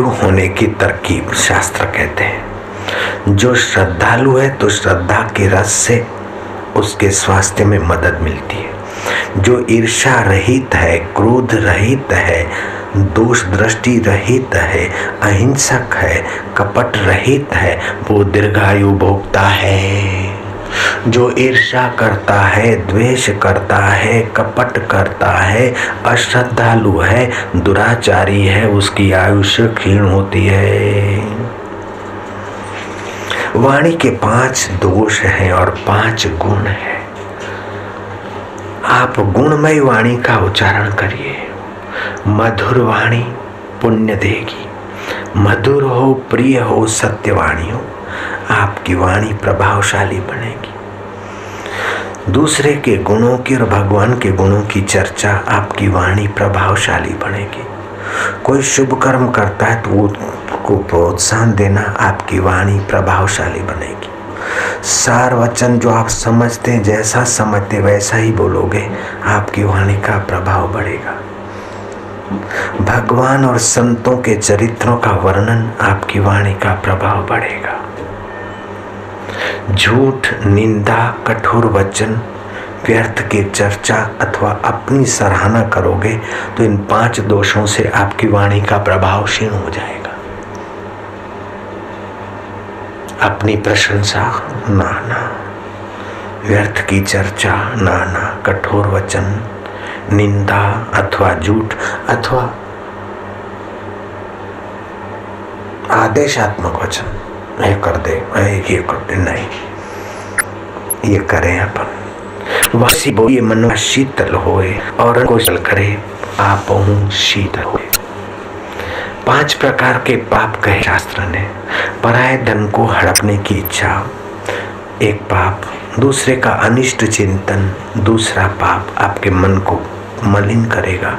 दीर्घायु होने की तरकीब शास्त्र कहते हैं। जो श्रद्धालु है तो श्रद्धा के रस से उसके स्वास्थ्य में मदद मिलती है। जो ईर्ष्या रहित है, क्रोध रहित है, दोष दृष्टि रहित है, अहिंसक है, कपट रहित है, वो दीर्घायु भोगता है। जो ईर्ष्या करता है, द्वेष करता है, कपट करता है, अश्रद्धालु है, दुराचारी है, उसकी आयुष्य क्षीण होती है। वाणी के 5 दोष हैं और 5 गुण हैं। आप गुणमय वाणी का उच्चारण करिए। मधुर वाणी पुण्य देगी। मधुर हो, प्रिय हो, सत्यवाणी हो, आपकी वाणी प्रभावशाली बनेगी। दूसरे के गुणों की और भगवान के गुणों की चर्चा, आपकी वाणी प्रभावशाली बनेगी। कोई शुभ कर्म करता है तो उसको प्रोत्साहन देना, आपकी वाणी प्रभावशाली बनेगी। सार वचन जो आप समझते हैं, जैसा समझते वैसा ही बोलोगे, आपकी वाणी का प्रभाव बढ़ेगा। भगवान और संतों के चरित्रों का वर्णन, आपकी वाणी का प्रभाव बढ़ेगा। झूठ, निंदा, कठोर वचन, व्यर्थ की चर्चा अथवा अपनी सराहना करोगे तो इन 5 दोषों से आपकी वाणी का प्रभाव क्षीण हो जाएगा। अपनी प्रशंसा ना, व्यर्थ की चर्चा ना, कठोर वचन, निंदा अथवा झूठ अथवा आदेशात्मक वचन, ये कर दे, ये कर दे, नहीं, ये करें अपन। वासी बोलिए मन शीतल होए और कौशल करे आप शीतल होए। 5 प्रकार के पाप कहे शास्त्र ने। पराये धन को हड़पने की इच्छा एक पाप, दूसरे का अनिष्ट चिंतन दूसरा पाप, आपके मन को मलिन करेगा।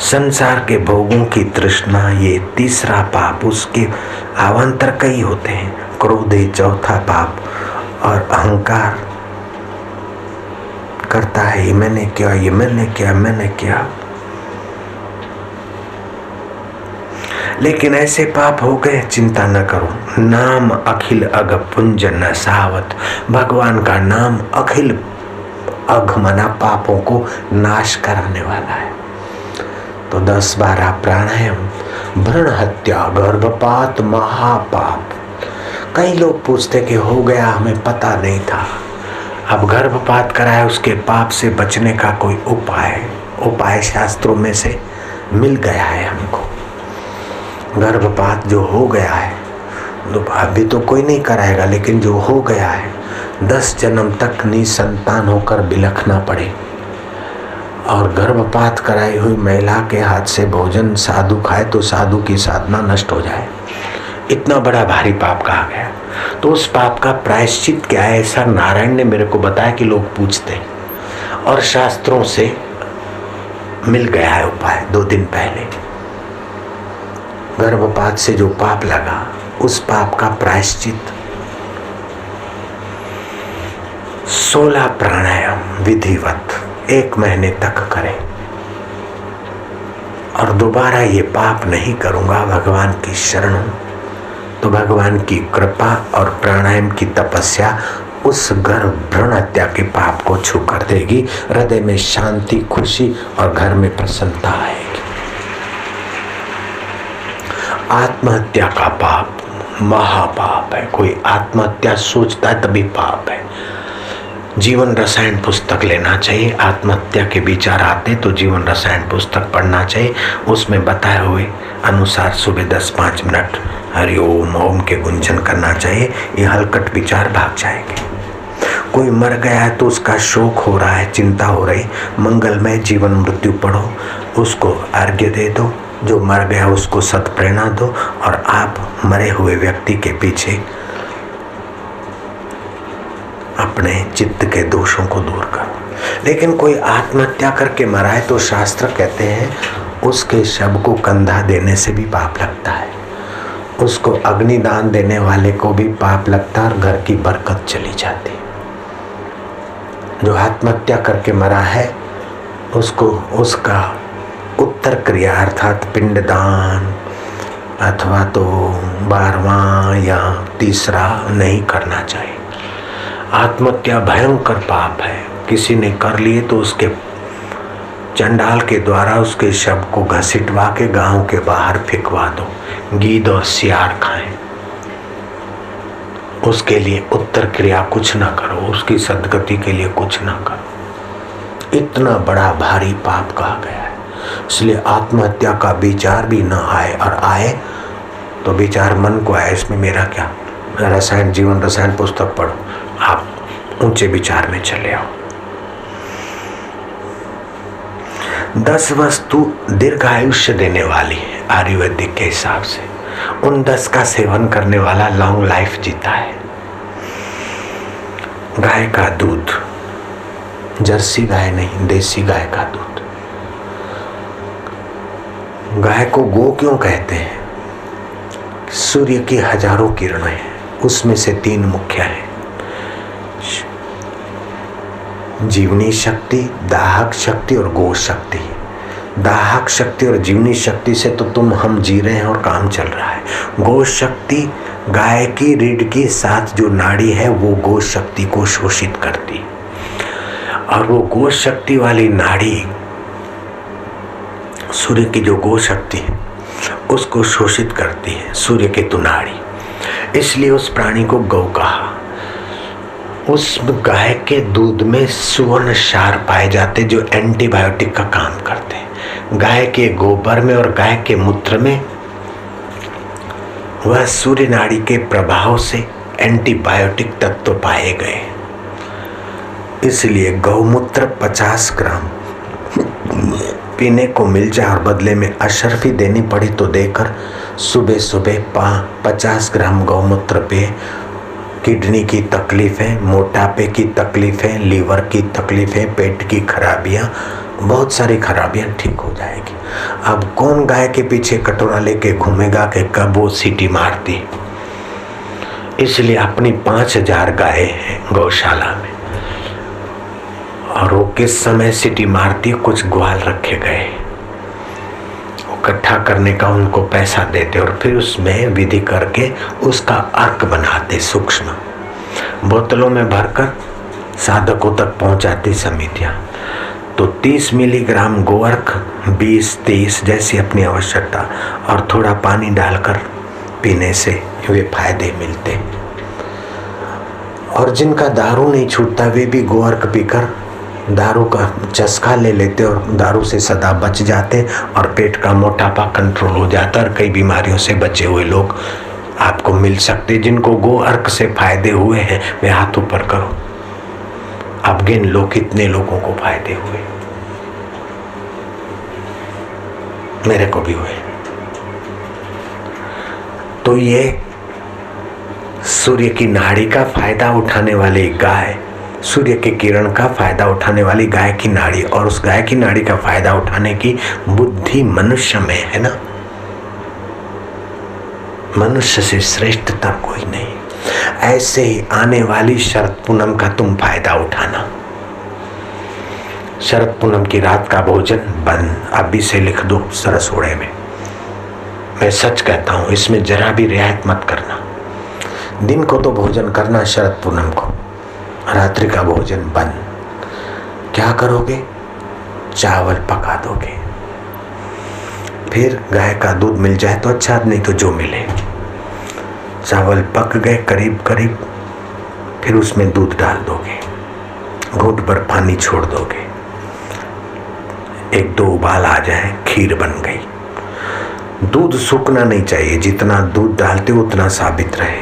संसार के भोगों की तृष्णा ये तीसरा पाप, उसके अवान्तर कई होते हैं। क्रोध ये चौथा पाप, और अहंकार करता है ये मैंने किया, ये मैंने किया, मैंने किया। लेकिन ऐसे पाप हो गए, चिंता न करो। नाम अखिल अघ पुंज न सावत। भगवान का नाम अखिल अघ मना पापों को नाश कराने वाला है। तो 10-12 प्राणायाम, भ्रूण हत्या, गर्भपात महापाप। कई लोग पूछते कि हो गया, हमें पता नहीं था। अब गर्भपात कराया, उसके पाप से बचने का कोई उपाय शास्त्रों में से मिल गया है हमको। गर्भपात जो हो गया है, अभी तो कोई नहीं कराएगा, लेकिन जो हो गया है 10 जन्म तक निसंतान होकर बिलखना पड़े। और गर्भपात कराई हुई महिला के हाथ से भोजन साधु खाए तो साधु की साधना नष्ट हो जाए, इतना बड़ा भारी पाप कहा गया। तो उस पाप का प्रायश्चित क्या है, ऐसा नारायण ने मेरे को बताया कि लोग पूछते हैं, और शास्त्रों से मिल गया है उपाय। 2 दिन पहले गर्भपात से जो पाप लगा, उस पाप का प्रायश्चित 16 प्राणायाम विधिवत 1 महीने तक करें। और दोबारा ये पाप नहीं करूंगा, भगवान की शरण हूं, तो भगवान की कृपा और प्राणायाम की तपस्या उस गर्भ भ्रूण हत्या के पाप को छू कर देगी। हृदय में शांति, खुशी और घर में प्रसन्नता आएगी। आत्महत्या का पाप महापाप है। कोई आत्महत्या सोचता है तभी पाप है। जीवन रसायन पुस्तक लेना चाहिए। आत्महत्या के विचार आते तो जीवन रसायन पुस्तक पढ़ना चाहिए। उसमें बताए हुए अनुसार सुबह 10-5 मिनट हरि ओम ओम के गुंजन करना चाहिए। ये हलकट विचार भाग जाएंगे। कोई मर गया है तो उसका शोक हो रहा है, चिंता हो रही, मंगलमय जीवन मृत्यु पढ़ो, उसको अर्घ्य दे दो। जो मर गया उसको सत्प्रेरणा दो और आप मरे हुए व्यक्ति के पीछे अपने चित्त के दोषों को दूर करो। लेकिन कोई आत्महत्या करके मरा है तो शास्त्र कहते हैं उसके शव को कंधा देने से भी पाप लगता है, उसको अग्निदान देने वाले को भी पाप लगता है और घर की बरकत चली जाती। जो आत्महत्या करके मरा है उसको उसका उत्तर क्रिया अर्थात पिंडदान, अथवा तो 12वां या तीसरा नहीं करना चाहिए। आत्महत्या भयंकर पाप है। किसी ने कर लिए तो उसके चंडाल के द्वारा उसके शव को घसीटवा के गांव के बाहर फेंकवा दो, गीद और सियार खाएं। उसके लिए उत्तर क्रिया कुछ ना करो, उसकी सदगति के लिए कुछ ना करो। इतना बड़ा भारी पाप कहा गया है। इसलिए आत्महत्या का विचार भी न आए, और आए तो विचार मन को आए, इसमें मेरा क्या। रसायन, जीवन रसायन पुस्तक पढ़ो, आप ऊंचे विचार में चले आओ। 10 वस्तु दीर्घायुष्य देने वाली है आयुर्वेदिक के हिसाब से। उन 10 का सेवन करने वाला लॉन्ग लाइफ जीता है। गाय का दूध, जर्सी गाय नहीं, देसी गाय का दूध। गाय को गो क्यों कहते हैं? सूर्य की हजारों किरणें हैं, उसमें से 3 मुख्य हैं, जीवनी शक्ति, दाहक शक्ति और गो शक्ति। दाहक शक्ति और जीवनी शक्ति से तो हम जी रहे हैं और काम चल रहा है। गो शक्ति गाय की रीढ़ के साथ जो नाड़ी है वो गो शक्ति को शोषित करती है, और वो गो शक्ति वाली नाड़ी, सूर्य की जो गो शक्ति है उसको शोषित करती है, सूर्य केतु नाड़ी। इसलिए उस प्राणी को गौ कहा। उस गाय के दूध में सुवर्ण क्षार पाए जाते जो एंटीबायोटिक का काम करते हैं। गाय के गोबर में और गाय के मूत्र में वह सूर्य नाड़ी के प्रभाव से एंटीबायोटिक तत्व पाए गए। इसलिए गौमूत्र 50 ग्राम पीने को मिल जाए और बदले में अशर्फी देनी पड़ी तो देकर सुबह सुबह 50 ग्राम गौमूत्र पे किडनी की तकलीफें, मोटापे की तकलीफें, लीवर की तकलीफें, पेट की खराबियां, बहुत सारी खराबियां ठीक हो जाएगी। अब कौन गाय के पीछे कटोरा लेके घूमेगा कि कब वो सीटी मारती। इसलिए अपनी 5000 गायें हैं गौशाला में, और वो किस समय सीटी मारती, कुछ ग्वाल रखे गए, इकट्ठा करने का उनको पैसा देते और फिर उसमें विधि करके उसका अर्क बनाते, सूक्ष्म बोतलों में भरकर साधकों तक पहुंचाती समितियां। तो 30 मिलीग्राम गोअर्क, 20-30 जैसी अपनी आवश्यकता, और थोड़ा पानी डालकर पीने से वे फायदे मिलते। और जिनका दारू नहीं छूटता वे भी गोअर्क पीकर दारू का चस्का ले लेते और दारू से सदा बच जाते, और पेट का मोटापा कंट्रोल हो जाता, और कई बीमारियों से बचे हुए लोग आपको मिल सकते। जिनको गो अर्क से फायदे हुए हैं वे हाथ ऊपर करो। अब गिन लो कितने लोगों को फायदे हुए। मेरे को भी हुए। तो ये सूर्य की नाड़ी का फायदा उठाने वाली गाय, सूर्य के किरण का फायदा उठाने वाली गाय की नाड़ी, और उस गाय की नाड़ी का फायदा उठाने की बुद्धि मनुष्य में है ना। मनुष्य से श्रेष्ठता कोई नहीं। ऐसे ही आने वाली शरद पूनम का तुम फायदा उठाना। शरद पूनम की रात का भोजन बंद, अभी से लिख दो सरसोड़े में। मैं सच कहता हूं, इसमें जरा भी रियायत मत करना। दिन को तो भोजन करना, शरद पूनम को रात्रि का भोजन बंद। क्या करोगे? चावल पका दोगे। फिर गाय का दूध मिल जाए तो अच्छा, नहीं तो जो मिले। चावल पक गए करीब करीब, फिर उसमें दूध डाल दोगे, घूंट भर पानी छोड़ दोगे, 1-2 उबाल आ जाए, खीर बन गई। दूध सूखना नहीं चाहिए, जितना दूध डालते उतना साबित रहे।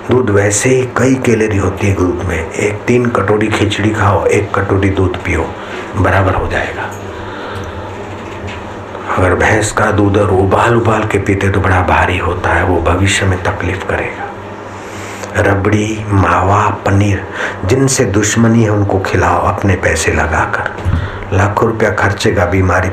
दूध वैसे ही कई कैलोरी होती है दूध में। 3 कटोरी खिचड़ी खाओ, 1 कटोरी दूध पियो, बराबर हो जाएगा। अगर भैंस का दूध और उबाल के पीते तो बड़ा भारी होता है, वो भविष्य में तकलीफ करेगा। रबड़ी, मावा, पनीर, जिनसे दुश्मनी है उनको खिलाओ अपने पैसे लगाकर। लाखों रुपया खर्चेगा बीमारी